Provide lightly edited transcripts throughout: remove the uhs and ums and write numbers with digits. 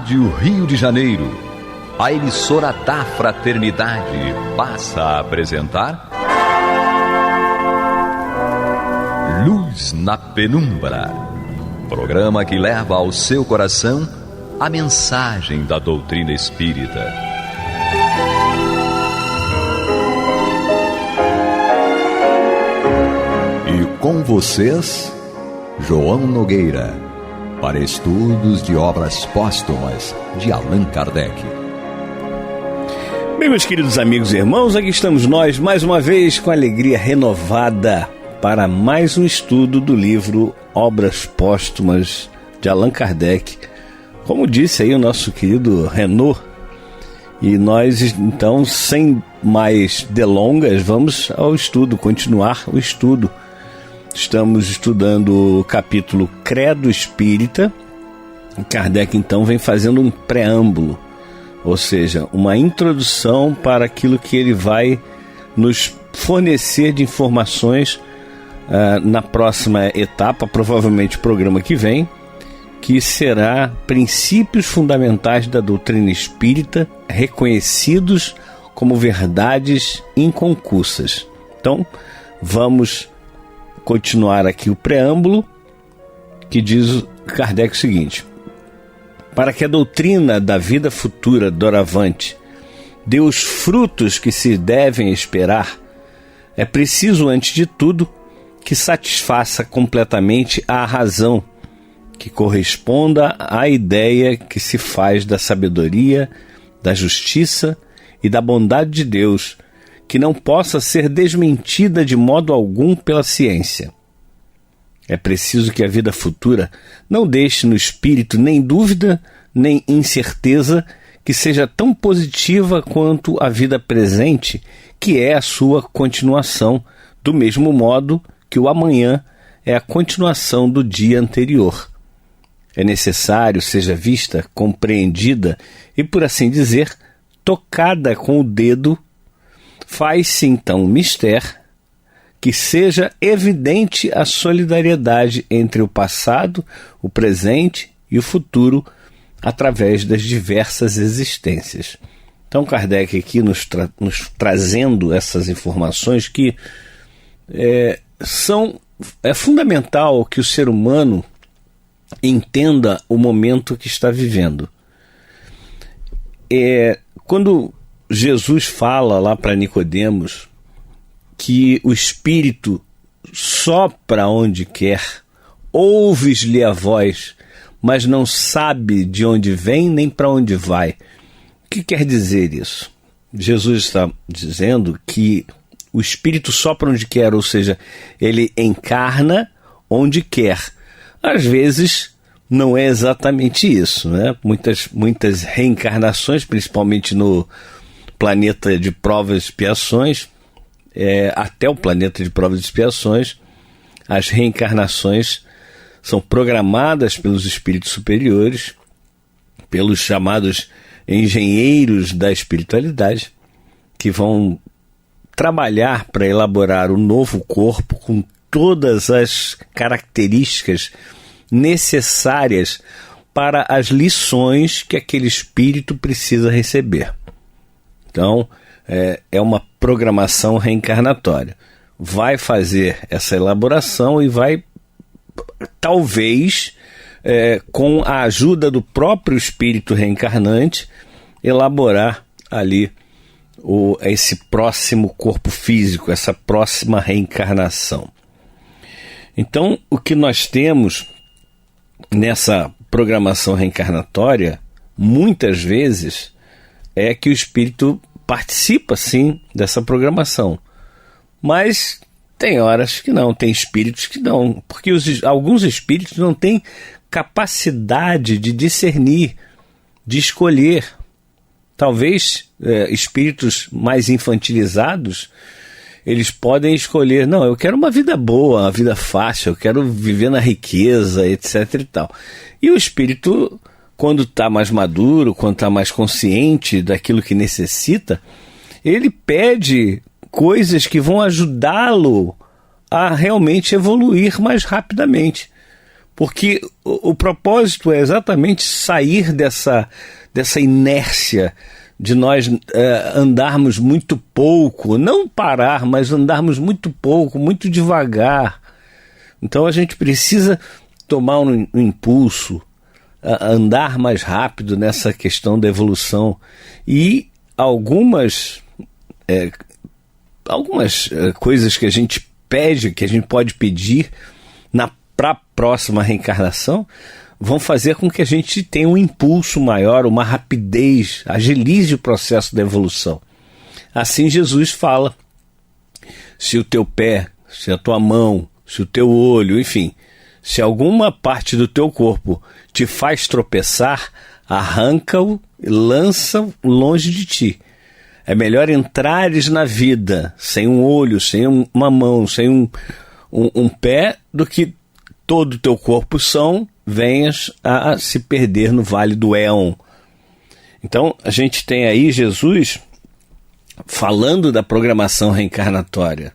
Rádio Rio de Janeiro, a emissora da fraternidade, passa a apresentar Luz na Penumbra, programa que leva ao seu coração a mensagem da doutrina espírita. E com vocês, João Nogueira, para estudos de obras póstumas de Allan Kardec. Bem, meus queridos amigos e irmãos, aqui estamos nós mais uma vez com alegria renovada para mais um estudo do livro Obras Póstumas de Allan Kardec, como disse aí o nosso querido Renaud. E nós, então, sem mais delongas, vamos ao estudo, continuar o estudo. Estamos estudando o capítulo Credo Espírita. Kardec, então, vem fazendo um preâmbulo, ou seja, uma introdução para aquilo que ele vai nos fornecer de informações na próxima etapa, provavelmente o programa que vem, que será princípios fundamentais da doutrina espírita, reconhecidos como verdades inconcussas. Então, vamos continuar aqui o preâmbulo, que diz Kardec o seguinte: para que a doutrina da vida futura doravante dê os frutos que se devem esperar, é preciso, antes de tudo, que satisfaça completamente a razão, que corresponda à ideia que se faz da sabedoria, da justiça e da bondade de Deus, que não possa ser desmentida de modo algum pela ciência. É preciso que a vida futura não deixe no espírito nem dúvida, nem incerteza que seja tão positiva quanto a vida presente, que é a sua continuação, do mesmo modo que o amanhã é a continuação do dia anterior. É necessário seja vista, compreendida e, por assim dizer, tocada com o dedo. Faz-se então um mistério que seja evidente a solidariedade entre o passado, o presente e o futuro através das diversas existências. Então Kardec aqui nos trazendo essas informações que é fundamental que o ser humano entenda o momento que está vivendo. Quando Jesus fala lá para Nicodemos que o Espírito sopra onde quer, ouves-lhe a voz, mas não sabe de onde vem nem para onde vai. O que quer dizer isso? Jesus está dizendo que o Espírito sopra onde quer, ou seja, ele encarna onde quer. Às vezes não é exatamente isso, né? Muitas reencarnações, principalmente no planeta de provas e expiações, até o planeta de provas e expiações, as reencarnações são programadas pelos espíritos superiores, pelos chamados engenheiros da espiritualidade, que vão trabalhar para elaborar o novo corpo com todas as características necessárias para as lições que aquele espírito precisa receber. Então, é uma programação reencarnatória. Vai fazer essa elaboração e vai, talvez, com a ajuda do próprio espírito reencarnante, elaborar ali esse próximo corpo físico, essa próxima reencarnação. Então, o que nós temos nessa programação reencarnatória, muitas vezes, é que o espírito participa, sim, dessa programação. Mas tem horas que não, tem espíritos que não, porque alguns espíritos não têm capacidade de discernir, de escolher. Talvez espíritos mais infantilizados, eles podem escolher, não, eu quero uma vida boa, uma vida fácil, eu quero viver na riqueza, etc. e tal. E o espírito, quando está mais maduro, quando está mais consciente daquilo que necessita, ele pede coisas que vão ajudá-lo a realmente evoluir mais rapidamente. Porque o propósito é exatamente sair dessa inércia de nós andarmos muito pouco, não parar, mas andarmos muito pouco, muito devagar. Então a gente precisa tomar um impulso, andar mais rápido nessa questão da evolução. E algumas coisas que a gente pede, que a gente pode pedir para a próxima reencarnação, vão fazer com que a gente tenha um impulso maior, uma rapidez, agilize o processo da evolução. Assim Jesus fala: se o teu pé, se a tua mão, se o teu olho, enfim, se alguma parte do teu corpo te faz tropeçar, arranca-o e lança longe de ti. É melhor entrares na vida sem um olho, sem uma mão, sem um pé, do que todo o teu corpo venhas a se perder no vale do Éon. Então, a gente tem aí Jesus falando da programação reencarnatória,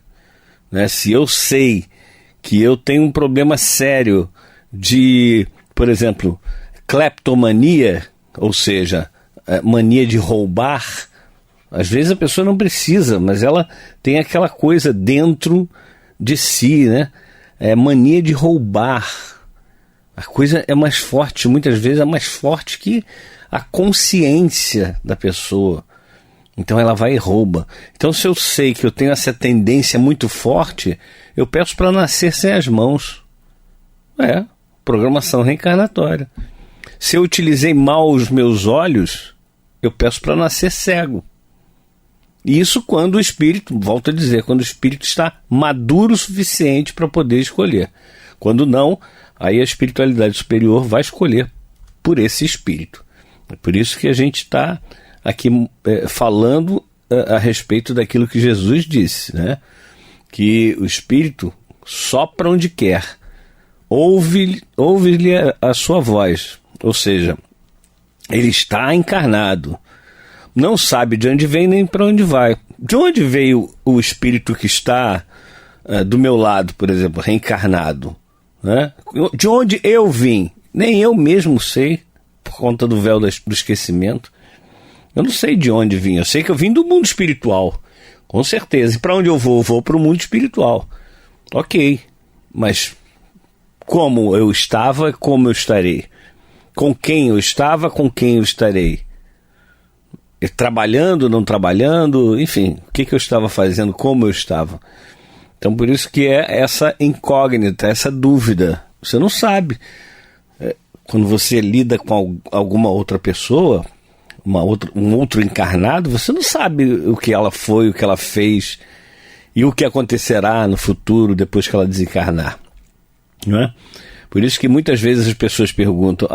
né? Se eu sei que eu tenho um problema sério de, por exemplo, cleptomania, ou seja, mania de roubar, às vezes a pessoa não precisa, mas ela tem aquela coisa dentro de si, né? Mania de roubar. A coisa é mais forte, muitas vezes é mais forte que a consciência da pessoa. Então ela vai e rouba. Então, se eu sei que eu tenho essa tendência muito forte, eu peço para nascer sem as mãos. Programação reencarnatória. Se eu utilizei mal os meus olhos, eu peço para nascer cego. Isso quando o espírito, volto a dizer, quando o espírito está maduro o suficiente para poder escolher. Quando não, aí a espiritualidade superior vai escolher por esse espírito. É por isso que a gente está aqui falando a respeito daquilo que Jesus disse, né? Que o espírito sopra onde quer, ouve-lhe a sua voz, ou seja, ele está encarnado, não sabe de onde vem nem para onde vai. De onde veio o espírito que está do meu lado, por exemplo, reencarnado? Né? De onde eu vim? Nem eu mesmo sei, por conta do véu do esquecimento. Eu não sei de onde vim, eu sei que eu vim do mundo espiritual, com certeza. E para onde eu vou? Eu vou para o mundo espiritual. Ok, mas como eu estava, como eu estarei? Com quem eu estava, com quem eu estarei? Trabalhando, não trabalhando, enfim, o que eu estava fazendo, como eu estava. Então, por isso que é essa incógnita, essa dúvida. Você não sabe. Quando você lida com alguma outra pessoa, um outro encarnado, você não sabe o que ela foi, o que ela fez e o que acontecerá no futuro depois que ela desencarnar. Não é? Por isso que muitas vezes as pessoas perguntam: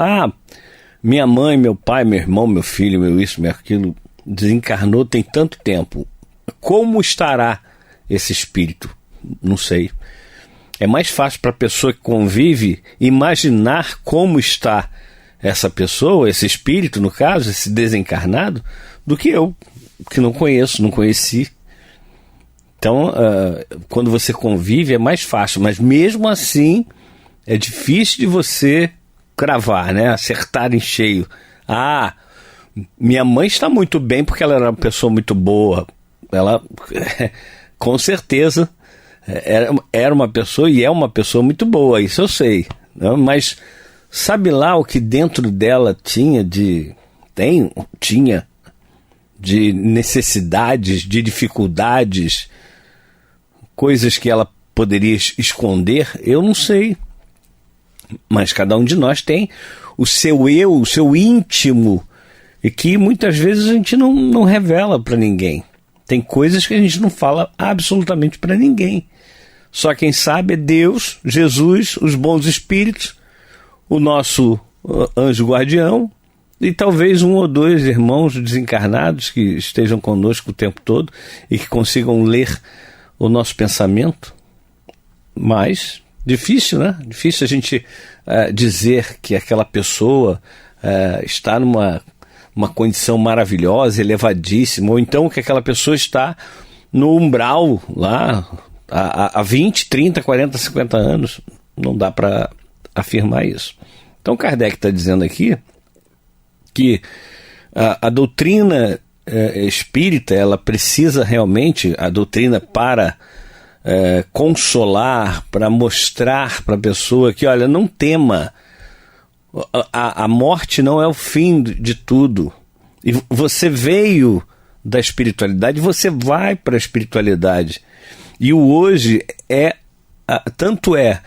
minha mãe, meu pai, meu irmão, meu filho, meu isso, meu aquilo, desencarnou tem tanto tempo. Como estará esse espírito? Não sei. É mais fácil para a pessoa que convive imaginar como está essa pessoa, esse espírito, no caso, esse desencarnado, do que eu, que não conheço, não conheci. Então, quando você convive é mais fácil, mas mesmo assim é difícil de você cravar, né? Acertar em cheio. Minha mãe está muito bem porque ela era uma pessoa muito boa. Ela, com certeza, era uma pessoa e é uma pessoa muito boa, isso eu sei. Né? Mas sabe lá o que dentro dela tinha de necessidades, de dificuldades, coisas que ela poderia esconder? Eu não sei. Mas cada um de nós tem o seu eu, o seu íntimo, e que muitas vezes a gente não revela para ninguém. Tem coisas que a gente não fala absolutamente para ninguém. Só quem sabe é Deus, Jesus, os bons espíritos, o nosso anjo guardião e talvez um ou dois irmãos desencarnados que estejam conosco o tempo todo e que consigam ler o nosso pensamento. Mas difícil, né? Difícil a gente dizer que aquela pessoa está numa condição maravilhosa, elevadíssima, ou então que aquela pessoa está no umbral lá há 20, 30, 40, 50 anos. Não dá para afirmar isso. Então Kardec está dizendo aqui que a doutrina espírita, ela precisa realmente, a doutrina para consolar, para mostrar para a pessoa que, olha, não tema, a morte não é o fim de tudo. E você veio da espiritualidade, você vai para a espiritualidade. E o hoje tanto é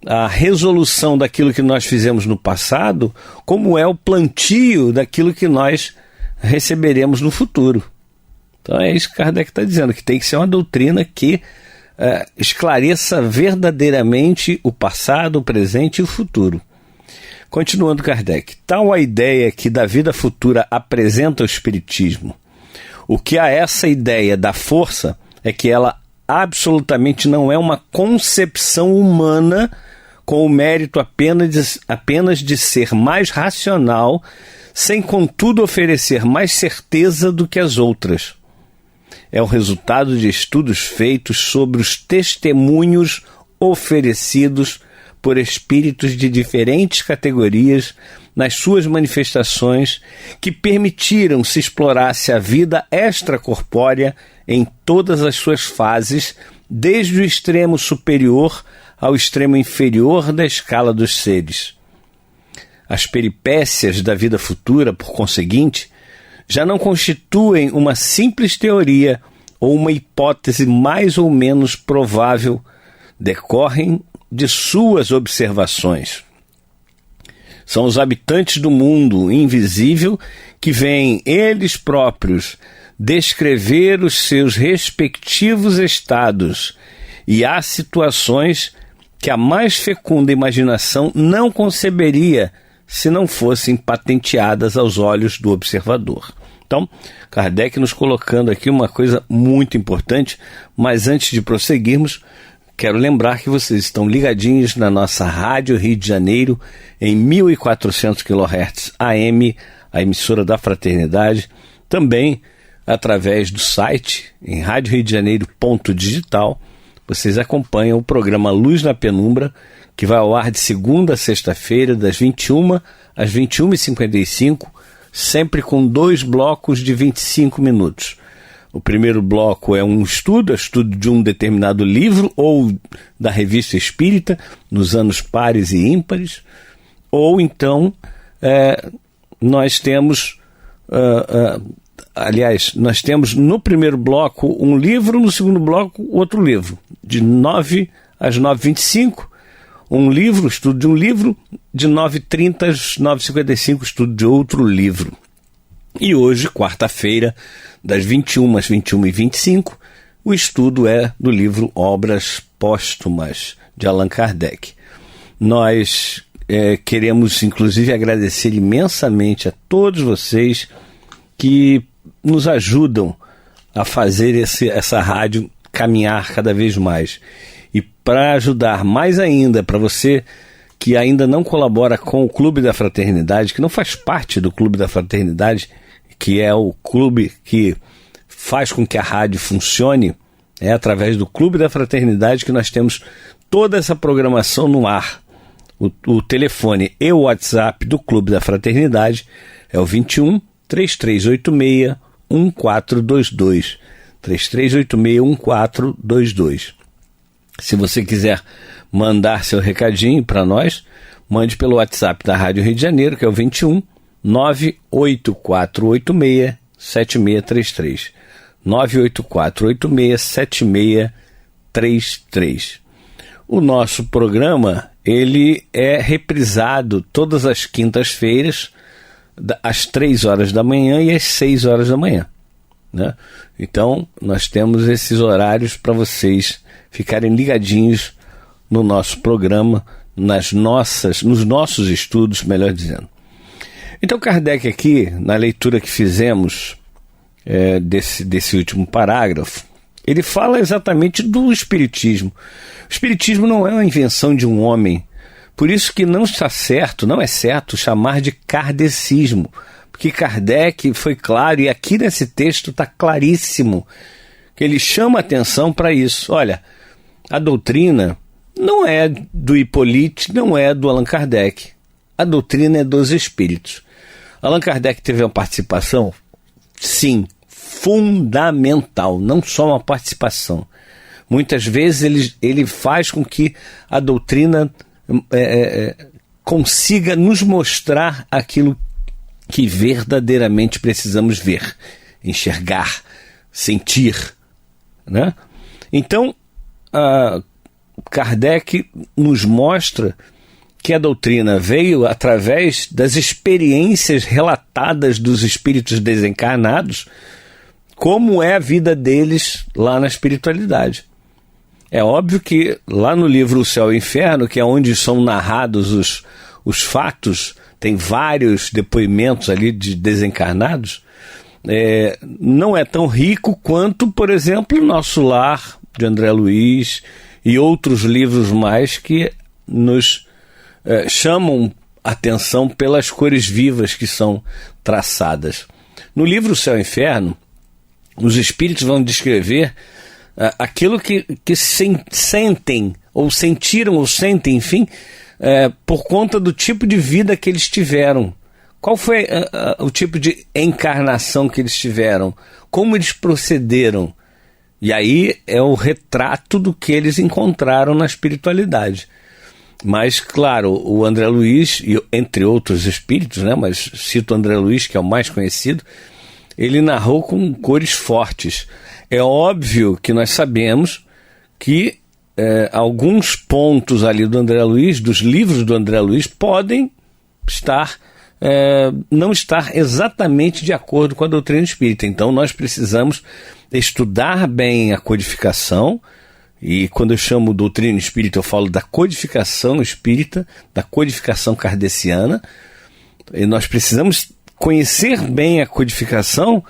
a resolução daquilo que nós fizemos no passado, como é o plantio daquilo que nós receberemos no futuro. Então é isso que Kardec está dizendo, que tem que ser uma doutrina que esclareça verdadeiramente o passado, o presente e o futuro. Continuando Kardec, tal a ideia que da vida futura apresenta o Espiritismo. O que a essa ideia dá força é que ela absolutamente não é uma concepção humana com o mérito apenas de ser mais racional, sem contudo oferecer mais certeza do que as outras. É o resultado de estudos feitos sobre os testemunhos oferecidos por espíritos de diferentes categorias nas suas manifestações, que permitiram se explorasse a vida extracorpórea em todas as suas fases, desde o extremo superior ao extremo inferior da escala dos seres. As peripécias da vida futura, por conseguinte, já não constituem uma simples teoria ou uma hipótese mais ou menos provável, decorrem de suas observações. São os habitantes do mundo invisível que vêm eles próprios descrever os seus respectivos estados, e há situações que a mais fecunda imaginação não conceberia se não fossem patenteadas aos olhos do observador. Então, Kardec nos colocando aqui uma coisa muito importante, mas antes de prosseguirmos, quero lembrar que vocês estão ligadinhos na nossa Rádio Rio de Janeiro em 1400 kHz AM, a emissora da Fraternidade, também através do site em radioriodejaneiro.digital. Vocês acompanham o programa Luz na Penumbra, que vai ao ar de segunda a sexta-feira, das 21 às 21h55, sempre com 2 blocos de 25 minutos. O primeiro bloco é um estudo de um determinado livro ou da Revista Espírita, nos anos pares e ímpares, ou então nós temos nós temos no primeiro bloco um livro, no segundo bloco outro livro, de 9 às 9h25, um livro, estudo de um livro, de 9h30 às 9h55, estudo de outro livro. E hoje, quarta-feira, das 21 às 21h25, o estudo é do livro Obras Póstumas, de Allan Kardec. Nós queremos, inclusive, agradecer imensamente a todos vocês que nos ajudam a fazer essa rádio caminhar cada vez mais. E para ajudar mais ainda, para você que ainda não colabora com o Clube da Fraternidade, que não faz parte do Clube da Fraternidade, que é o clube que faz com que a rádio funcione, é através do Clube da Fraternidade que nós temos toda essa programação no ar. O telefone e o WhatsApp do Clube da Fraternidade é o 21 3386 1422. 3386 1422. Se você quiser mandar seu recadinho para nós, mande pelo WhatsApp da Rádio Rio de Janeiro, que é o 21 98486 7633. 98486 7633. O nosso programa, ele é reprisado todas as quintas-feiras, às 3 horas da manhã e às 6 horas da manhã, né? Então, nós temos esses horários para vocês ficarem ligadinhos no nosso programa, nos nossos estudos, melhor dizendo. Então, Kardec aqui, na leitura que fizemos desse último parágrafo, ele fala exatamente do Espiritismo. O Espiritismo não é uma invenção de um homem, por isso que não é certo chamar de kardecismo, porque Kardec foi claro, e aqui nesse texto está claríssimo, que ele chama atenção para isso. Olha, a doutrina, não é do Hippolyte, não é do Allan Kardec. A doutrina é dos espíritos. Allan Kardec teve uma participação, sim, fundamental, não só uma participação. Muitas vezes ele faz com que a doutrina consiga nos mostrar aquilo que verdadeiramente precisamos ver, enxergar, sentir, né? Então, Kardec nos mostra que a doutrina veio através das experiências relatadas dos espíritos desencarnados, como é a vida deles lá na espiritualidade. É óbvio que lá no livro O Céu e o Inferno, que é onde são narrados os fatos, tem vários depoimentos ali de desencarnados, não é tão rico quanto, por exemplo, Nosso Lar, de André Luiz, e outros livros mais que nos chamam atenção pelas cores vivas que são traçadas. No livro O Céu e o Inferno, os espíritos vão descrever aquilo que sentem, ou sentiram, ou sentem, enfim, por conta do tipo de vida que eles tiveram. Qual foi o tipo de encarnação que eles tiveram? Como eles procederam? E aí é o retrato do que eles encontraram na espiritualidade. Mas, claro, o André Luiz, entre outros espíritos, né, mas cito o André Luiz, que é o mais conhecido, ele narrou com cores fortes. É óbvio que nós sabemos que alguns pontos ali do André Luiz, dos livros do André Luiz, podem não estar exatamente de acordo com a doutrina espírita. Então nós precisamos estudar bem a codificação, e quando eu chamo doutrina espírita eu falo da codificação espírita, da codificação kardeciana, e nós precisamos conhecer bem a codificação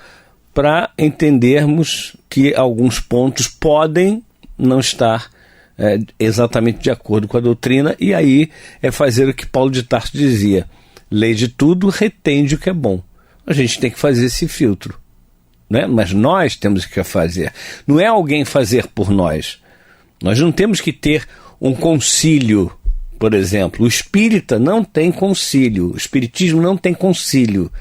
para entendermos que alguns pontos podem não estar exatamente de acordo com a doutrina, e aí é fazer o que Paulo de Tarso dizia: lê de tudo, retende o que é bom. A gente tem que fazer esse filtro, né? Mas nós temos que fazer. Não é alguém fazer por nós. Nós não temos que ter um concílio, por exemplo. O espírita não tem concílio. O espiritismo não tem concílio.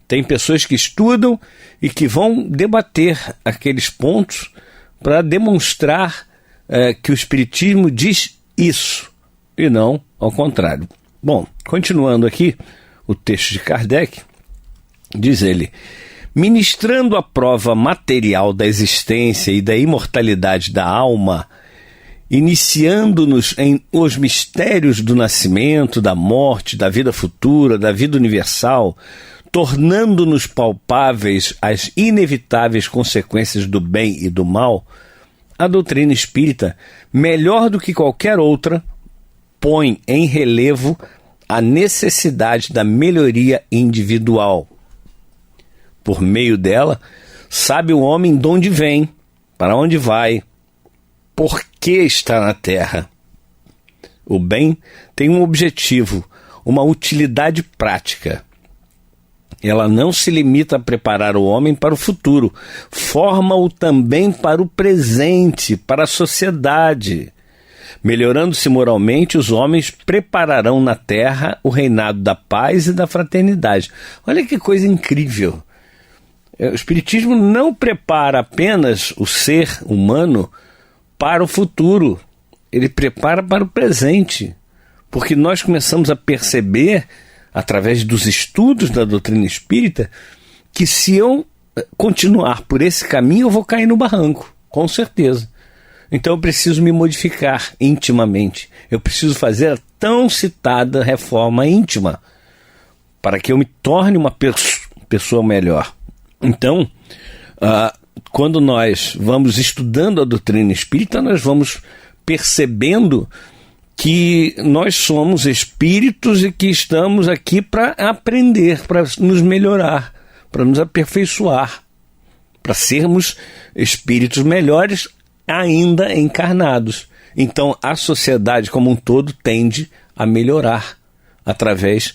Tem pessoas que estudam e que vão debater aqueles pontos para demonstrar que o espiritismo diz isso, e não ao contrário. Bom, continuando aqui o texto de Kardec, diz ele: ministrando a prova material da existência e da imortalidade da alma, iniciando-nos em os mistérios do nascimento, da morte, da vida futura, da vida universal, tornando-nos palpáveis as inevitáveis consequências do bem e do mal, a doutrina espírita, melhor do que qualquer outra, põe em relevo a necessidade da melhoria individual. Por meio dela, sabe o homem de onde vem, para onde vai, por que está na Terra. O bem tem um objetivo, uma utilidade prática. Ela não se limita a preparar o homem para o futuro, forma-o também para o presente, para a sociedade. Melhorando-se moralmente, os homens prepararão na terra o reinado da paz e da fraternidade. Olha que coisa incrível. O Espiritismo não prepara apenas o ser humano para o futuro, ele prepara para o presente, porque nós começamos a perceber, através dos estudos da doutrina espírita, que se eu continuar por esse caminho eu vou cair no barranco, com certeza. Então eu preciso me modificar intimamente, eu preciso fazer a tão citada reforma íntima, para que eu me torne uma pessoa melhor. Então, quando nós vamos estudando a doutrina espírita, nós vamos percebendo que nós somos espíritos e que estamos aqui para aprender, para nos melhorar, para nos aperfeiçoar, para sermos espíritos melhores ainda encarnados. Então a sociedade como um todo tende a melhorar através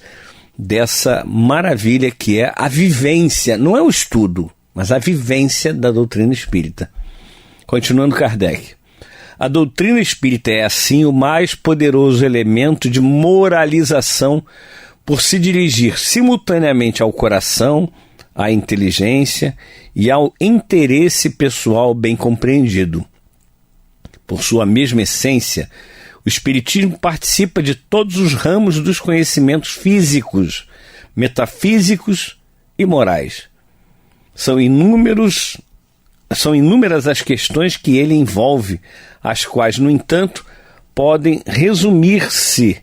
dessa maravilha que é a vivência, não é o estudo, mas a vivência da doutrina espírita. Continuando Kardec: A doutrina espírita é, assim, o mais poderoso elemento de moralização por se dirigir simultaneamente ao coração, à inteligência e ao interesse pessoal bem compreendido. Por sua mesma essência, o Espiritismo participa de todos os ramos dos conhecimentos físicos, metafísicos e morais. São inúmeras as questões que ele envolve, as quais, no entanto, podem resumir-se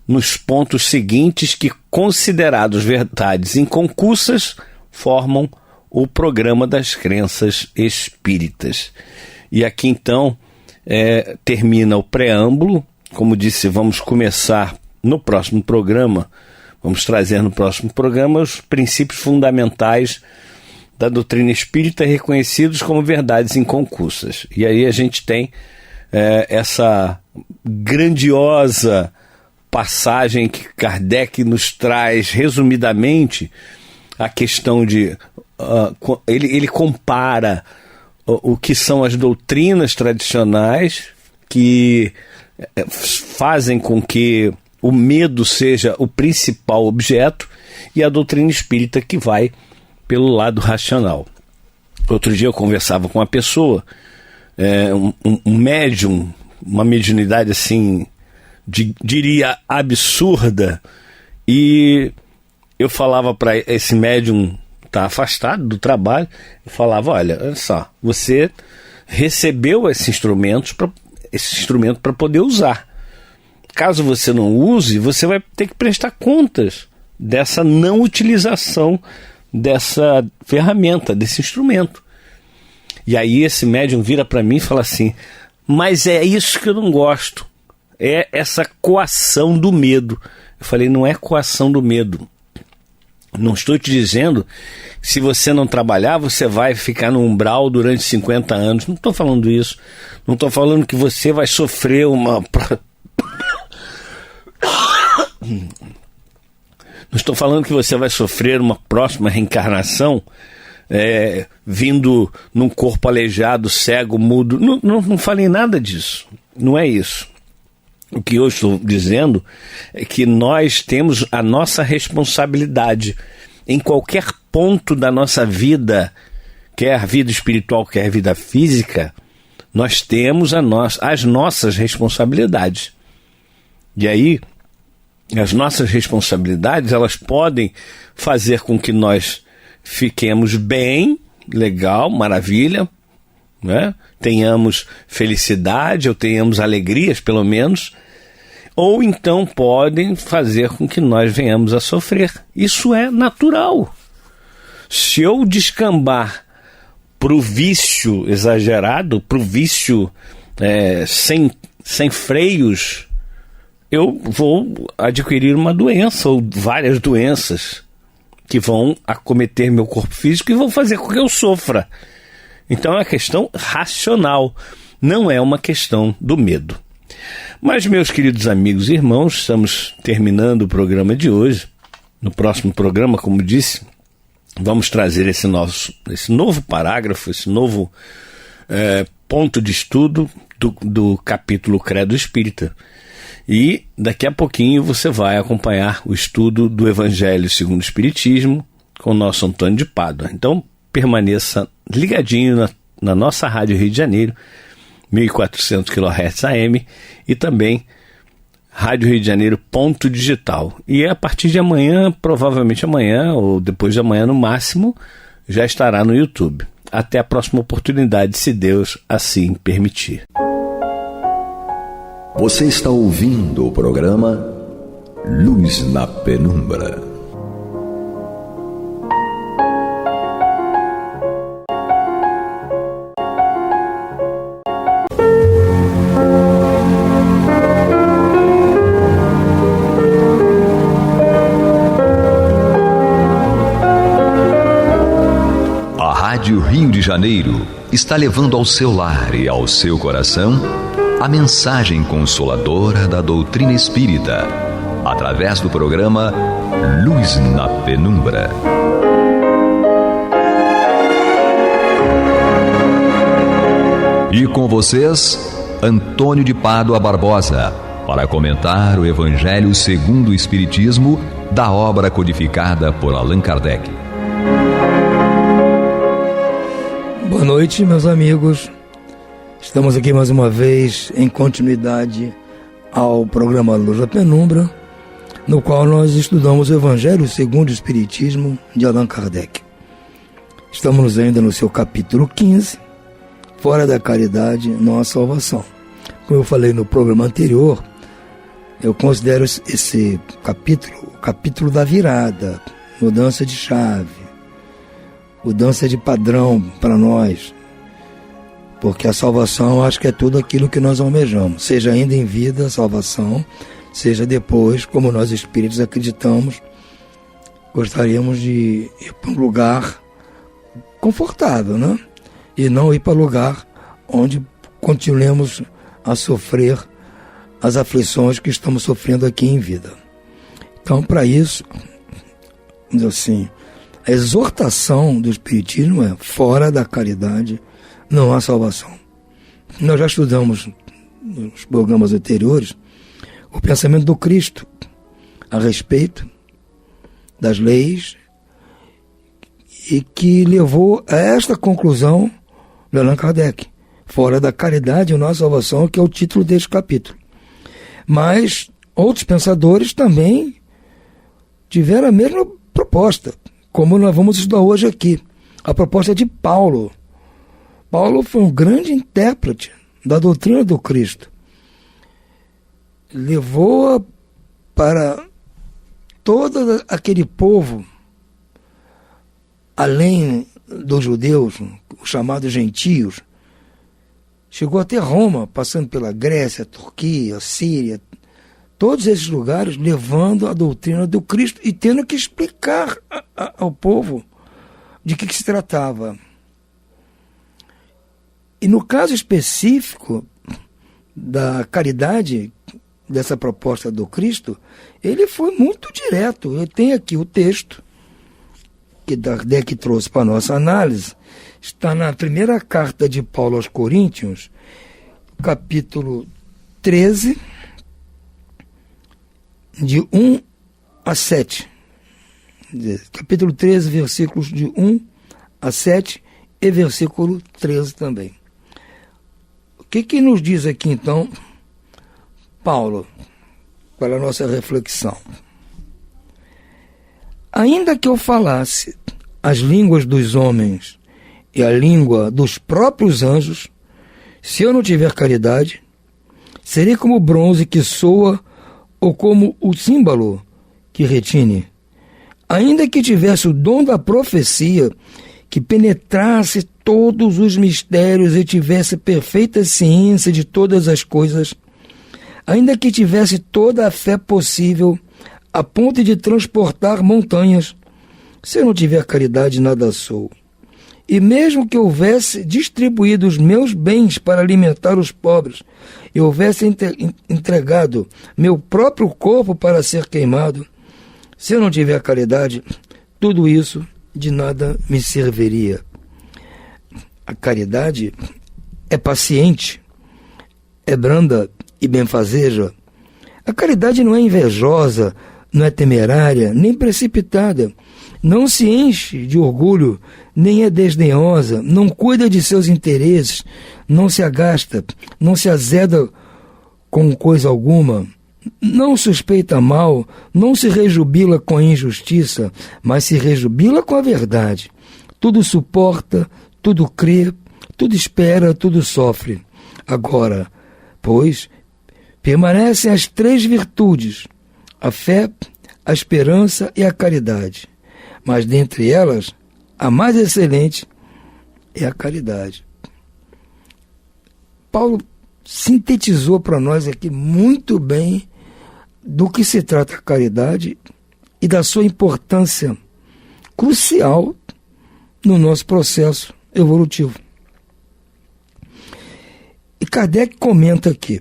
nos pontos seguintes que, considerados verdades inconcussas, formam o programa das crenças espíritas. E aqui, então, termina o preâmbulo. Como disse, vamos começar no próximo programa, vamos trazer no próximo programa os princípios fundamentais da doutrina espírita reconhecidos como verdades inconcussas. E aí a gente tem essa grandiosa passagem que Kardec nos traz resumidamente, a questão de... ele compara o que são as doutrinas tradicionais que fazem com que o medo seja o principal objeto, e a doutrina espírita que vai pelo lado racional. Outro dia eu conversava com uma pessoa, um médium, uma mediunidade assim, diria absurda, e eu falava para esse médium, está afastado do trabalho, eu falava, olha só, você recebeu esse instrumento para poder usar. Caso você não use, você vai ter que prestar contas dessa não utilização dessa ferramenta, desse instrumento. E aí esse médium vira para mim e fala assim, mas é isso que eu não gosto, é essa coação do medo. Eu falei, não é coação do medo. Não estou te dizendo que se você não trabalhar, você vai ficar no umbral durante 50 anos. Não estou falando isso. Não estou falando que você vai sofrer uma... Não estou falando que você vai sofrer uma próxima reencarnação vindo num corpo aleijado, cego, mudo. Não falei nada disso. Não é isso. O que eu estou dizendo é que nós temos a nossa responsabilidade em qualquer ponto da nossa vida, quer vida espiritual, quer vida física, nós temos as nossas responsabilidades. E aí, as nossas responsabilidades, elas podem fazer com que nós fiquemos bem, legal, maravilha, né? Tenhamos felicidade ou tenhamos alegrias, pelo menos, ou então podem fazer com que nós venhamos a sofrer. Isso é natural. Se eu descambar para o vício exagerado, para o vício sem freios, eu vou adquirir uma doença ou várias doenças que vão acometer meu corpo físico e vão fazer com que eu sofra. Então é uma questão racional, não é uma questão do medo. Mas, meus queridos amigos e irmãos, estamos terminando o programa de hoje. No próximo programa, como disse, vamos trazer esse novo parágrafo, esse novo ponto de estudo do capítulo Credo Espírita. E daqui a pouquinho você vai acompanhar o estudo do Evangelho segundo o Espiritismo com o nosso Antônio de Pádua. Então, permaneça ligadinho na nossa Rádio Rio de Janeiro, 1400 kHz AM, e também Rádio Rio de Janeiro ponto digital. E a partir de amanhã, provavelmente amanhã, ou depois de amanhã no máximo, já estará no YouTube. Até a próxima oportunidade, se Deus assim permitir. Você está ouvindo o programa Luz na Penumbra. A Rádio Rio de Janeiro está levando ao seu lar e ao seu coração a mensagem consoladora da doutrina espírita, através do programa Luz na Penumbra. E com vocês, Antônio de Pádua Barbosa, para comentar o Evangelho segundo o Espiritismo, da obra codificada por Allan Kardec. Boa noite, meus amigos. Estamos aqui mais uma vez em continuidade ao programa Luz da Penumbra, no qual nós estudamos o Evangelho segundo o Espiritismo de Allan Kardec. Estamos ainda no seu capítulo 15, Fora da Caridade, não há salvação. Como eu falei no programa anterior, eu considero esse capítulo o capítulo da virada, mudança de chave, mudança de padrão para nós, porque a salvação, acho que é tudo aquilo que nós almejamos, seja ainda em vida a salvação, seja depois, como nós espíritos acreditamos, gostaríamos de ir para um lugar confortável, né? E não ir para lugar onde continuemos a sofrer as aflições que estamos sofrendo aqui em vida. Então, para isso, vamos dizer assim, a exortação do Espiritismo é: fora da caridade não há salvação. Nós já estudamos nos programas anteriores o pensamento do Cristo a respeito das leis e que levou a esta conclusão de Allan Kardec: fora da caridade não há salvação, que é o título deste capítulo. Mas outros pensadores também tiveram a mesma proposta, como nós vamos estudar hoje aqui. A proposta é de Paulo. Paulo foi um grande intérprete da doutrina do Cristo. Levou-a para todo aquele povo, além dos judeus, os chamados gentios. Chegou até Roma, passando pela Grécia, Turquia, Síria, todos esses lugares, levando a doutrina do Cristo e tendo que explicar ao povo de que se tratava. E no caso específico da caridade, dessa proposta do Cristo, ele foi muito direto. Eu tenho aqui o texto que Kardec trouxe para a nossa análise, está na primeira carta de Paulo aos Coríntios, capítulo 13, de 1 a 7. Capítulo 13, versículos de 1 a 7 e versículo 13 também. O que nos diz aqui, então, Paulo, para a nossa reflexão? Ainda que eu falasse as línguas dos homens e a língua dos próprios anjos, se eu não tiver caridade, serei como o bronze que soa ou como o símbolo que retine. Ainda que tivesse o dom da profecia, que penetrasse todos os mistérios e tivesse perfeita ciência de todas as coisas, ainda que tivesse toda a fé possível, a ponto de transportar montanhas, se eu não tiver caridade, nada sou. E mesmo que houvesse distribuído os meus bens para alimentar os pobres, e houvesse entregado meu próprio corpo para ser queimado, se eu não tiver caridade, tudo isso de nada me serviria. A caridade é paciente, é branda e benfazeja. A caridade não é invejosa, não é temerária, nem precipitada, não se enche de orgulho, nem é desdenhosa, não cuida de seus interesses, não se agasta, não se azeda com coisa alguma, não suspeita mal, não se rejubila com a injustiça, mas se rejubila com a verdade. Tudo suporta, tudo crê, tudo espera, tudo sofre. Agora, pois, permanecem as 3 virtudes: a fé, a esperança e a caridade. Mas dentre elas, a mais excelente é a caridade. Paulo sintetizou para nós aqui muito bem do que se trata a caridade e da sua importância crucial no nosso processo evolutivo. E Kardec comenta aqui: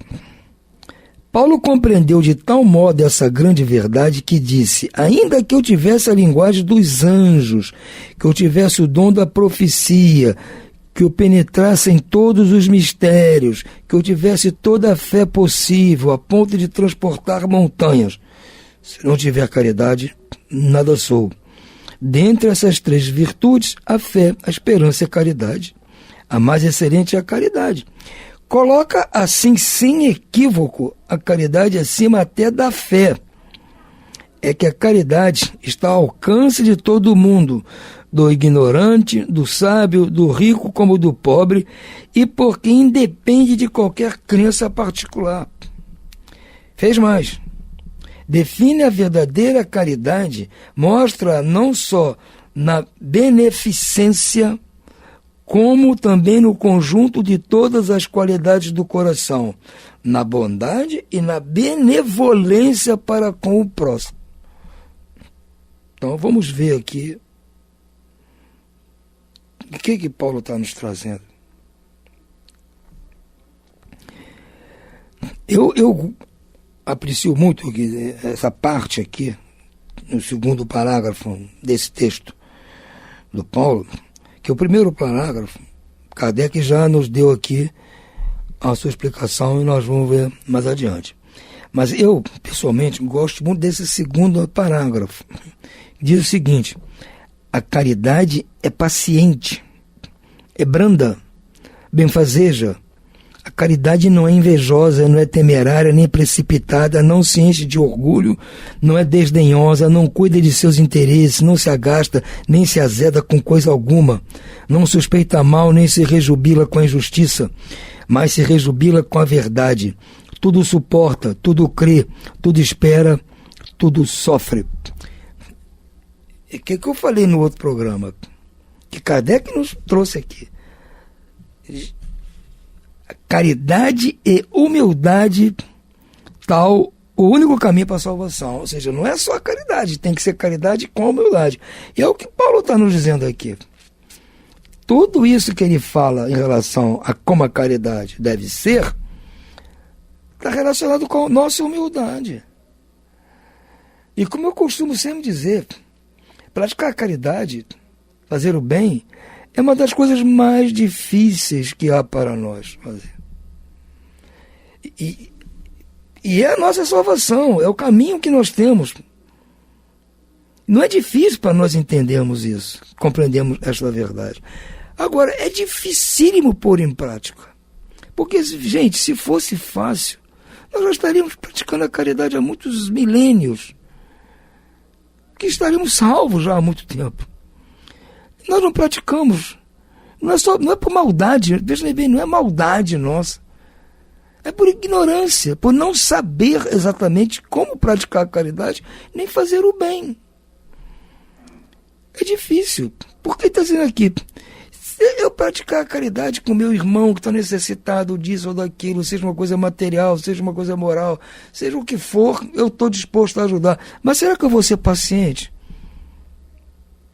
Paulo compreendeu de tal modo essa grande verdade que disse: ainda que eu tivesse a linguagem dos anjos, que eu tivesse o dom da profecia, que eu penetrasse em todos os mistérios, que eu tivesse toda a fé possível, a ponto de transportar montanhas. Se não tiver caridade, nada sou. Dentre essas 3 virtudes, a fé, a esperança e a caridade. A mais excelente é a caridade. Coloca assim, sem equívoco, a caridade acima até da fé. É que a caridade está ao alcance de todo mundo, do ignorante, do sábio, do rico como do pobre, e porque independe de qualquer crença particular. Fez mais. Define a verdadeira caridade, mostra não só na beneficência, como também no conjunto de todas as qualidades do coração, na bondade e na benevolência para com o próximo. Então vamos ver aqui o que Paulo está nos trazendo. Eu aprecio muito essa parte aqui, no 2º parágrafo desse texto do Paulo, que o primeiro parágrafo, Kardec já nos deu aqui a sua explicação e nós vamos ver mais adiante. Mas eu, pessoalmente, gosto muito desse 2º parágrafo. Diz o seguinte: a caridade é paciente, é branda, benfazeja. A caridade não é invejosa, não é temerária, nem precipitada, não se enche de orgulho, não é desdenhosa, não cuida de seus interesses, não se agasta, nem se azeda com coisa alguma, não suspeita mal, nem se rejubila com a injustiça, mas se rejubila com a verdade. Tudo suporta, tudo crê, tudo espera, tudo sofre. O que eu falei no outro programa? Que Kardec nos trouxe aqui. Caridade e humildade, tal o único caminho para a salvação. Ou seja, não é só a caridade, tem que ser caridade com humildade. E é o que Paulo está nos dizendo aqui. Tudo isso que ele fala em relação a como a caridade deve ser, está relacionado com a nossa humildade. E como eu costumo sempre dizer, praticar a caridade, fazer o bem, é uma das coisas mais difíceis que há para nós fazer. E é a nossa salvação, é o caminho que nós temos. Não é difícil para nós entendermos isso, compreendermos esta verdade. Agora, é dificílimo pôr em prática. Porque, gente, se fosse fácil, nós já estaríamos praticando a caridade há muitos milênios. Que estaríamos salvos já há muito tempo. Nós não praticamos. Não é por maldade, veja bem, não é maldade nossa. É por ignorância, por não saber exatamente como praticar a caridade, nem fazer o bem. É difícil. Por que está dizendo aqui? Se eu praticar a caridade com meu irmão que está necessitado disso ou daquilo, seja uma coisa material, seja uma coisa moral, seja o que for, eu estou disposto a ajudar. Mas será que eu vou ser paciente?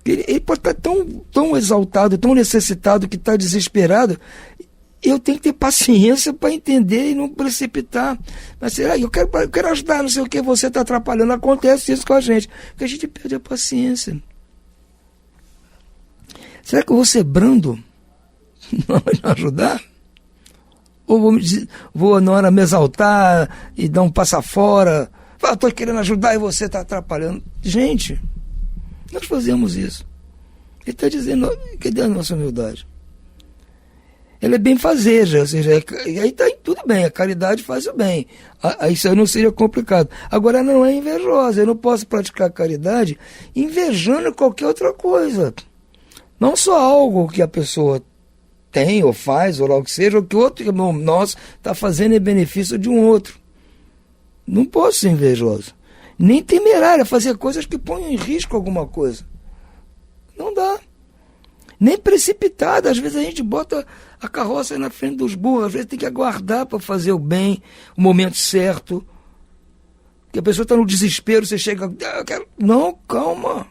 Ele pode estar tão exaltado, tão necessitado, que está desesperado. Eu tenho que ter paciência para entender e não precipitar. Mas será? Eu quero ajudar, não sei o que, você está atrapalhando. Acontece isso com a gente, porque a gente perde a paciência. Será que eu vou ser brando? Não ajudar? Ou vou na hora me exaltar e dar um passa fora? Estou querendo ajudar e você está atrapalhando. Gente, nós fazemos isso. Ele está dizendo, cadê a nossa humildade? Ela é benfazeja, ou seja, aí está tudo bem, a caridade faz o bem. Isso aí não seria complicado. Agora, ela não é invejosa, eu não posso praticar a caridade invejando qualquer outra coisa. Não só algo que a pessoa tem ou faz, ou algo que seja, ou que outro irmão nosso está fazendo em benefício de um outro. Não posso ser invejoso. Nem temerária, fazer coisas que ponham em risco alguma coisa. Não dá. Nem precipitada. Às vezes a gente bota a carroça na frente dos burros. Às vezes tem que aguardar para fazer o bem, o momento certo. Porque a pessoa está no desespero, você chega... Não, calma.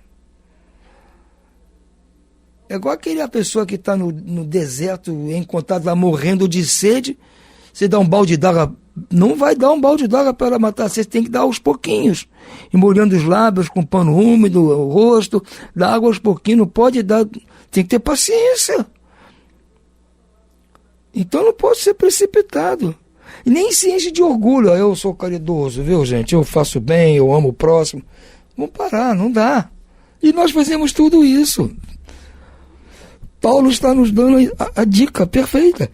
É igual aquela pessoa que está no deserto, encontrado lá morrendo de sede. Você dá um balde d'água... Não vai dar um balde d'água para ela matar. Você tem que dar aos pouquinhos. E molhando os lábios com pano úmido, o rosto. Dá água aos pouquinhos. Não pode dar... Tem que ter paciência. Então eu não posso ser precipitado. E nem se enche de orgulho. Eu sou caridoso, viu, gente? Eu faço bem, eu amo o próximo. Vamos parar, não dá. E nós fazemos tudo isso. Paulo está nos dando a dica perfeita.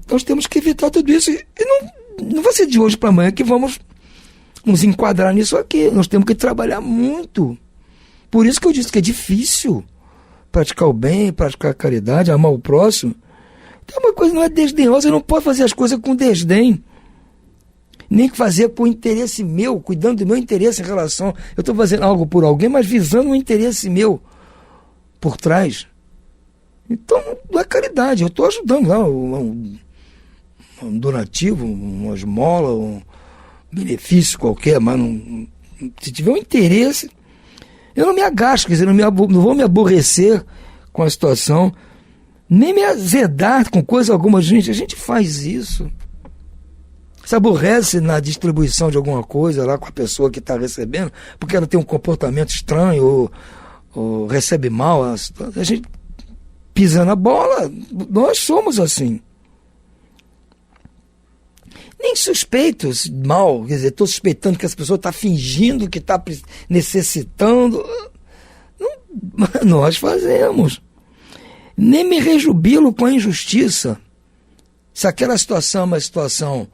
Nós temos que evitar tudo isso. E não vai ser de hoje para amanhã que vamos nos enquadrar nisso aqui. Nós temos que trabalhar muito. Por isso que eu disse que é difícil praticar o bem, praticar a caridade, amar o próximo. Então uma coisa não é desdenhosa, eu não posso fazer as coisas com desdém. Nem fazer por interesse meu, cuidando do meu interesse em relação... Eu estou fazendo algo por alguém, mas visando um interesse meu por trás. Então, não é caridade. Eu estou ajudando lá um donativo, uma esmola, um benefício qualquer, mas se tiver um interesse, eu não me agasto, quer dizer, não vou me aborrecer com a situação, nem me azedar com coisa alguma. A gente faz isso. Se aborrece na distribuição de alguma coisa lá com a pessoa que está recebendo, porque ela tem um comportamento estranho ou recebe mal, a gente pisa na bola. Nós somos assim. Nem suspeitos mal, quer dizer, estou suspeitando que essa pessoa está fingindo que está necessitando. Não, nós fazemos. Nem me rejubilo com a injustiça. Se aquela situação é uma situação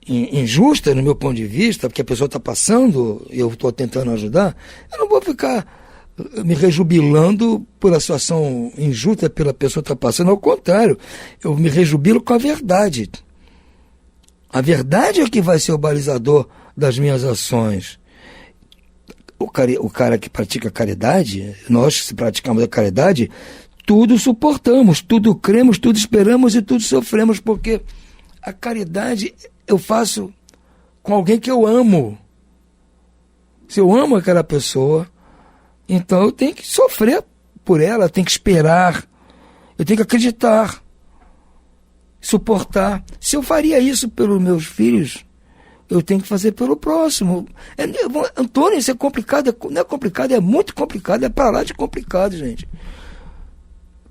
injusta, no meu ponto de vista, porque a pessoa está passando, eu estou tentando ajudar, eu não vou ficar me rejubilando por a situação injusta pela pessoa que está passando. Ao contrário, eu me rejubilo com a verdade. A verdade é que vai ser o balizador das minhas ações. O cara que pratica a caridade, nós que praticamos a caridade, tudo suportamos, tudo cremos, tudo esperamos e tudo sofremos, porque a caridade eu faço com alguém que eu amo. Se eu amo aquela pessoa, então eu tenho que sofrer por ela, eu tenho que esperar, eu tenho que acreditar, suportar. Se eu faria isso pelos meus filhos, eu tenho que fazer pelo próximo. Antônio, isso é complicado, não é complicado, é muito complicado, é para lá de complicado, gente.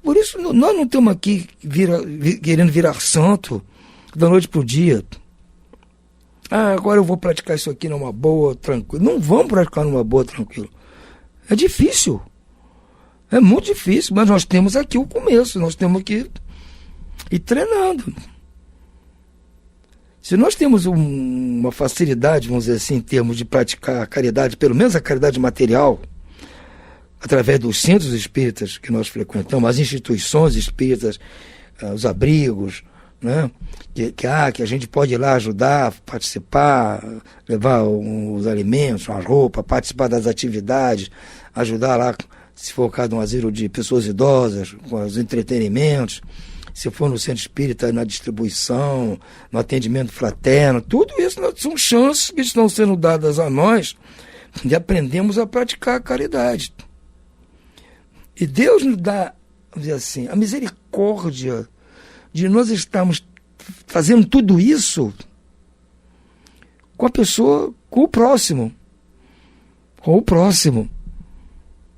Por isso, nós não estamos aqui querendo virar santo da noite para o dia. Agora eu vou praticar isso aqui numa boa, tranquilo. Não vamos praticar numa boa, tranquilo. É difícil. É muito difícil, mas nós temos aqui o começo, nós temos que ir treinando. Se nós temos uma facilidade, vamos dizer assim, em termos de praticar a caridade, pelo menos a caridade material, através dos centros espíritas que nós frequentamos, as instituições espíritas, os abrigos, né? que a gente pode ir lá ajudar, participar, levar os alimentos, as roupas, participar das atividades, ajudar lá, se for cada um asilo de pessoas idosas, com os entretenimentos, se for no centro espírita, na distribuição, no atendimento fraterno, tudo isso são chances que estão sendo dadas a nós de aprendermos a praticar a caridade. E Deus nos dá, vamos dizer assim, a misericórdia de nós estarmos fazendo tudo isso com a pessoa, com o próximo. Com o próximo.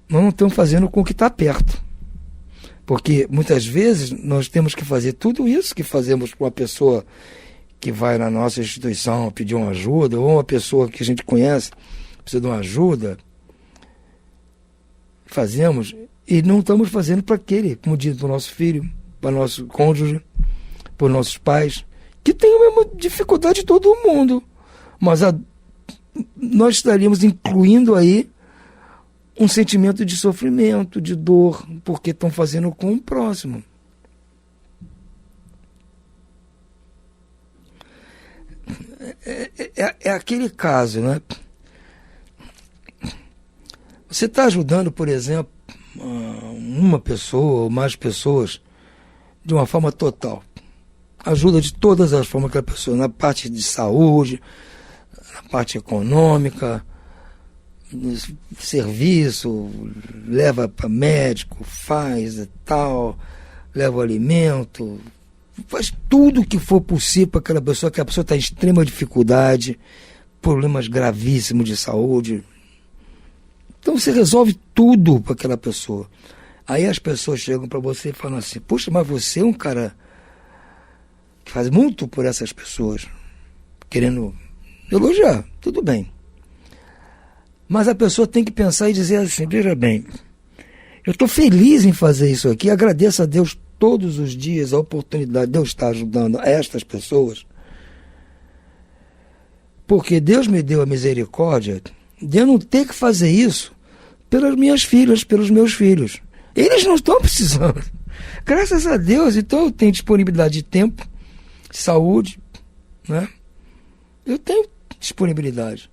Nós não estamos fazendo com o que está perto. Porque muitas vezes nós temos que fazer tudo isso que fazemos com a pessoa que vai na nossa instituição pedir uma ajuda, ou uma pessoa que a gente conhece precisa de uma ajuda. Fazemos e não estamos fazendo para aquele, como diz, para o nosso filho, para o nosso cônjuge, para os nossos pais, que tem a mesma dificuldade de todo mundo. Mas nós estaríamos incluindo aí um sentimento de sofrimento, de dor, porque estão fazendo com o próximo. É aquele caso, né? Você está ajudando, por exemplo, uma pessoa ou mais pessoas de uma forma total. Ajuda de todas as formas que a pessoa, na parte de saúde, na parte econômica, serviço, leva para médico, faz e tal, leva o alimento, faz tudo o que for possível para aquela pessoa, que a pessoa está em extrema dificuldade, problemas gravíssimos de saúde. Então você resolve tudo para aquela pessoa. Aí as pessoas chegam para você e falam assim: puxa, mas você é um cara que faz muito por essas pessoas, querendo elogiar, tudo bem. Mas a pessoa tem que pensar e dizer assim, veja bem, eu estou feliz em fazer isso aqui, agradeço a Deus todos os dias a oportunidade de eu estar ajudando estas pessoas, porque Deus me deu a misericórdia de eu não ter que fazer isso pelas minhas filhas, pelos meus filhos. Eles não estão precisando. Graças a Deus, então eu tenho disponibilidade de tempo, saúde, né? Eu tenho disponibilidade.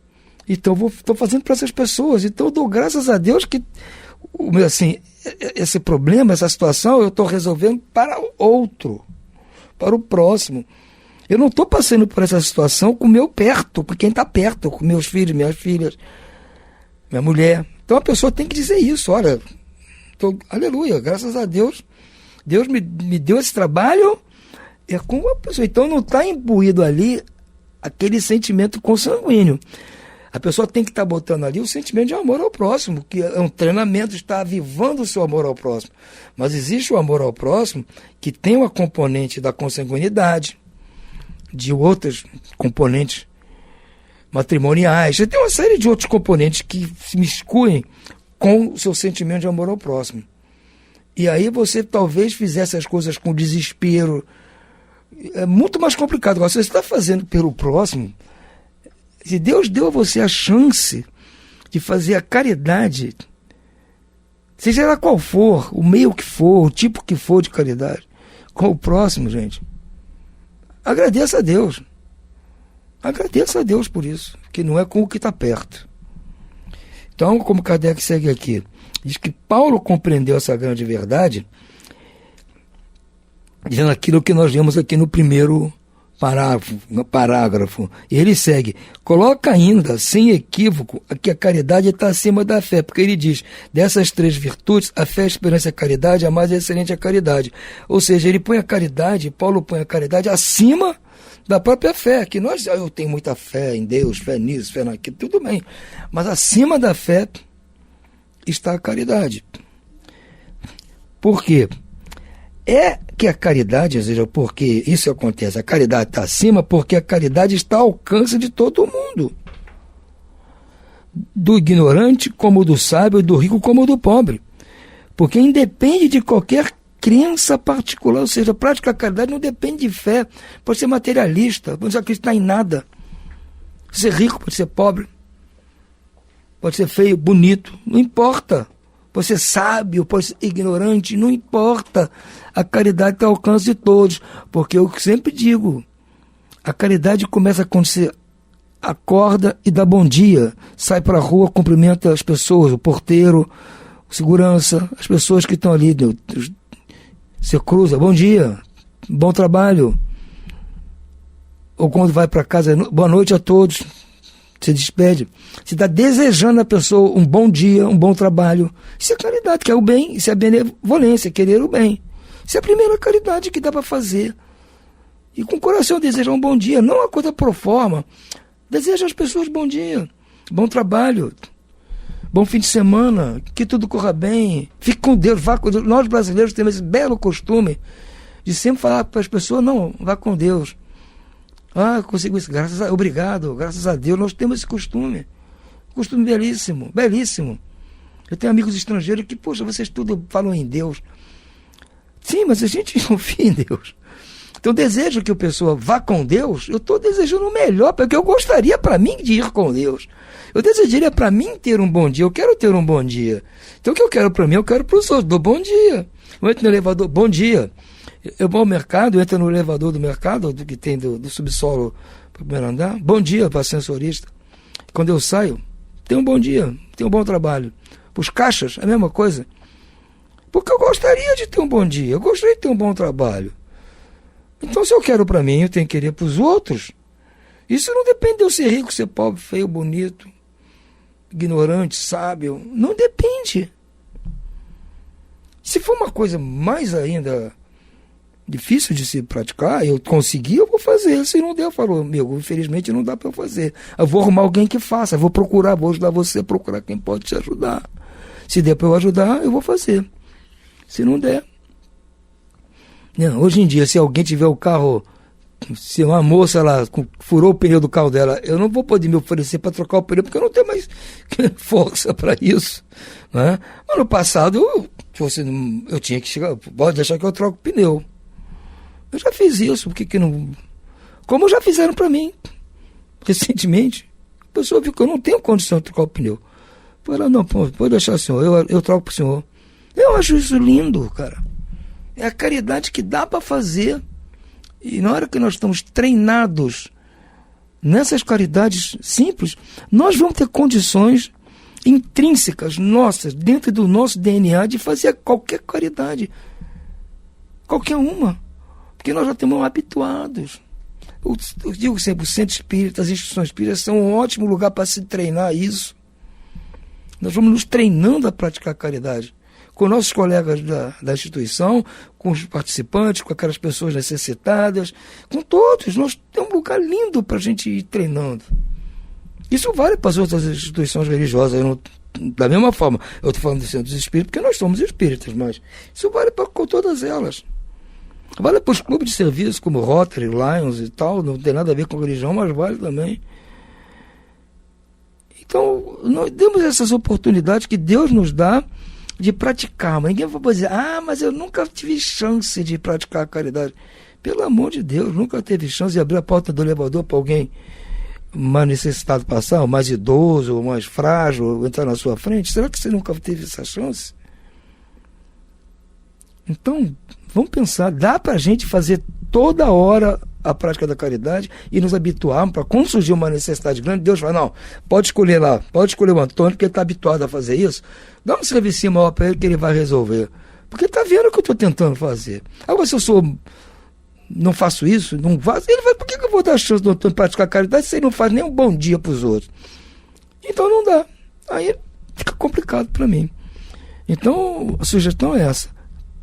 Então estou fazendo para essas pessoas. Então eu dou graças a Deus que assim, esse problema, essa situação, eu estou resolvendo para o outro, para o próximo. Eu não estou passando por essa situação com o meu perto, com quem está perto, com meus filhos, minhas filhas, minha mulher. Então a pessoa tem que dizer isso, olha, aleluia, graças a Deus, Deus me deu esse trabalho, é com a pessoa. Então não está imbuído ali aquele sentimento consanguíneo. A pessoa tem que estar botando ali o sentimento de amor ao próximo, que é um treinamento, está avivando o seu amor ao próximo. Mas existe o amor ao próximo que tem uma componente da consanguinidade, de outros componentes matrimoniais. Você tem uma série de outros componentes que se miscuem com o seu sentimento de amor ao próximo. E aí você talvez fizesse as coisas com desespero. É muito mais complicado. Agora, se você está fazendo pelo próximo, se Deus deu a você a chance de fazer a caridade, seja ela qual for, o meio que for, o tipo que for de caridade, com o próximo, gente, agradeça a Deus. Agradeça a Deus por isso, que não é com o que está perto. Então, como Kardec segue aqui, diz que Paulo compreendeu essa grande verdade, dizendo aquilo que nós vemos aqui no primeiro parágrafo. E ele segue, coloca ainda, sem equívoco, que a caridade está acima da fé, porque ele diz, dessas três virtudes, a fé, a esperança e a caridade, a mais excelente é a caridade. Ou seja, ele põe a caridade, Paulo põe a caridade acima da própria fé, que eu tenho muita fé em Deus, fé nisso, fé naquilo, tudo bem, mas acima da fé está a caridade. Por quê? É que a caridade, ou seja, porque isso acontece, a caridade está acima porque a caridade está ao alcance de todo mundo. Do ignorante como do sábio, do rico como do pobre. Porque independe de qualquer crença particular, ou seja, a prática da caridade não depende de fé, pode ser materialista, pode não acreditar em nada. Pode ser rico, pode ser pobre, pode ser feio, bonito, não importa. Pode ser sábio, pode ser ignorante, não importa. A caridade está ao alcance de todos. Porque eu sempre digo, a caridade começa quando você acorda e dá bom dia. Sai para a rua, cumprimenta as pessoas, o porteiro, o segurança, as pessoas que estão ali. Você cruza, bom dia, bom trabalho. Ou quando vai para casa, boa noite a todos. Você despede. Você está desejando a pessoa um bom dia, um bom trabalho. Isso é caridade, que é o bem. Isso é benevolência, querer o bem. Isso é a primeira caridade que dá para fazer. E com o coração desejar um bom dia, não uma coisa pro forma. Deseja às pessoas bom dia, bom trabalho, bom fim de semana, que tudo corra bem. Fique com Deus, vá com Deus. Nós brasileiros temos esse belo costume de sempre falar para as pessoas, não, vá com Deus. Consegui isso, obrigado, graças a Deus, nós temos esse costume. Costume belíssimo, belíssimo. Eu tenho amigos estrangeiros que, poxa, vocês tudo falam em Deus. Sim, mas a gente confia em Deus. Então, desejo que a pessoa vá com Deus, eu estou desejando o melhor, porque eu gostaria para mim de ir com Deus. Eu desejaria para mim ter um bom dia, eu quero ter um bom dia. Então, o que eu quero para mim, eu quero para os outros, dou bom dia. Eu entro no elevador, bom dia. Eu vou ao mercado, entro no elevador do mercado, que tem do subsolo para o primeiro andar. Bom dia para ascensorista. Quando eu saio, tenho um bom dia, tenho um bom trabalho. Para os caixas, a mesma coisa. Porque eu gostaria de ter um bom dia, eu gostaria de ter um bom trabalho. Então, se eu quero para mim, eu tenho que querer para os outros. Isso não depende de eu ser rico, ser pobre, feio, bonito, ignorante, sábio. Não depende. Se for uma coisa mais ainda difícil de se praticar, eu conseguir, eu vou fazer. Se não der, eu falo, amigo, infelizmente não dá para eu fazer. Eu vou arrumar alguém que faça, eu vou procurar, vou ajudar você a procurar quem pode te ajudar. Se der para eu ajudar, eu vou fazer. Se não der. Não, hoje em dia, se alguém tiver o carro Se uma moça lá furou o pneu do carro dela, eu não vou poder me oferecer para trocar o pneu, porque eu não tenho mais força para isso, né? Mas no passado, eu tinha que chegar, pode deixar que eu troco o pneu. Eu já fiz isso, por que não... Como já fizeram para mim, recentemente. A pessoa viu que eu não tenho condição de trocar o pneu. Falei, não, pode deixar, senhor, eu troco para o senhor. Eu acho isso lindo, cara. É a caridade que dá para fazer. E na hora que nós estamos treinados nessas caridades simples, nós vamos ter condições intrínsecas nossas, dentro do nosso DNA, de fazer qualquer caridade. Qualquer uma. Porque nós já estamos habituados. Eu digo sempre, o centro espírita, as instituições espíritas são um ótimo lugar para se treinar isso. Nós vamos nos treinando a praticar a caridade. Com nossos colegas da instituição, com os participantes, com aquelas pessoas necessitadas, com todos. Nós temos um lugar lindo para a gente ir treinando. Isso vale para as outras instituições religiosas. Da mesma forma, eu estou falando do Centro dos Espíritos, porque nós somos espíritas, mas isso vale para todas elas. Vale para os clubes de serviço, como Rotary, Lions e tal, não tem nada a ver com religião, mas vale também. Então, nós temos essas oportunidades que Deus nos dá de praticar. Mas ninguém vai dizer, mas eu nunca tive chance de praticar a caridade. Pelo amor de Deus, nunca teve chance de abrir a porta do elevador para alguém mais necessitado passar, ou mais idoso, ou mais frágil, ou entrar na sua frente? Será que você nunca teve essa chance? Então, vamos pensar, dá para a gente fazer toda hora a prática da caridade e nos habituarmos para quando surgir uma necessidade grande, Deus fala, não, pode escolher lá, pode escolher o Antônio, porque ele está habituado a fazer isso, dá um serviço maior para ele que ele vai resolver. Porque está vendo o que eu estou tentando fazer. Agora, se eu não faço isso, não faço, ele vai, por que eu vou dar a chance do Antônio praticar a caridade se ele não faz nem um bom dia para os outros? Então não dá. Aí fica complicado para mim. Então, a sugestão é essa.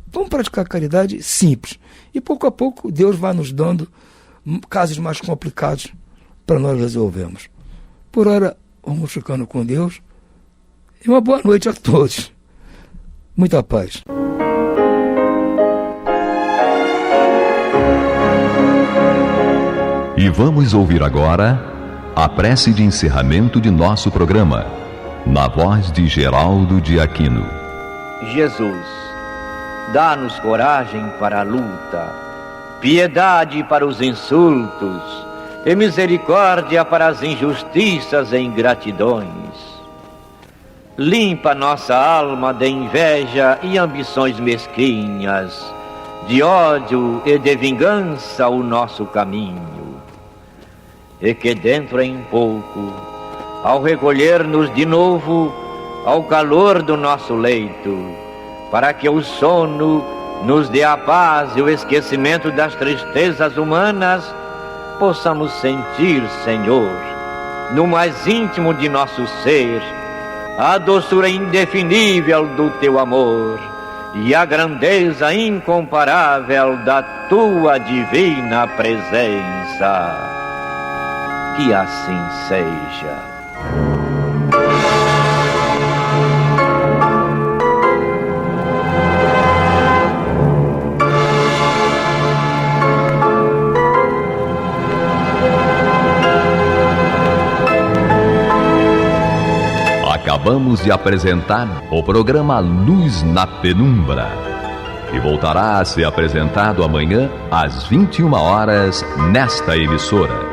Vamos praticar a caridade simples. E pouco a pouco Deus vai nos dando casos mais complicados para nós resolvermos. Por hora, vamos ficando com Deus. E uma boa noite a todos. Muita paz. E vamos ouvir agora a prece de encerramento de nosso programa, na voz de Geraldo de Aquino. Jesus, dá-nos coragem para a luta, piedade para os insultos e misericórdia para as injustiças e ingratidões. Limpa nossa alma de inveja e ambições mesquinhas, de ódio e de vingança o nosso caminho. E que dentro em pouco, ao recolher-nos de novo ao calor do nosso leito, para que o sono nos dê a paz e o esquecimento das tristezas humanas, possamos sentir, Senhor, no mais íntimo de nosso ser, a doçura indefinível do Teu amor e a grandeza incomparável da Tua divina presença. Que assim seja. Acabamos de apresentar o programa Luz na Penumbra, que voltará a ser apresentado amanhã às 21 horas nesta emissora.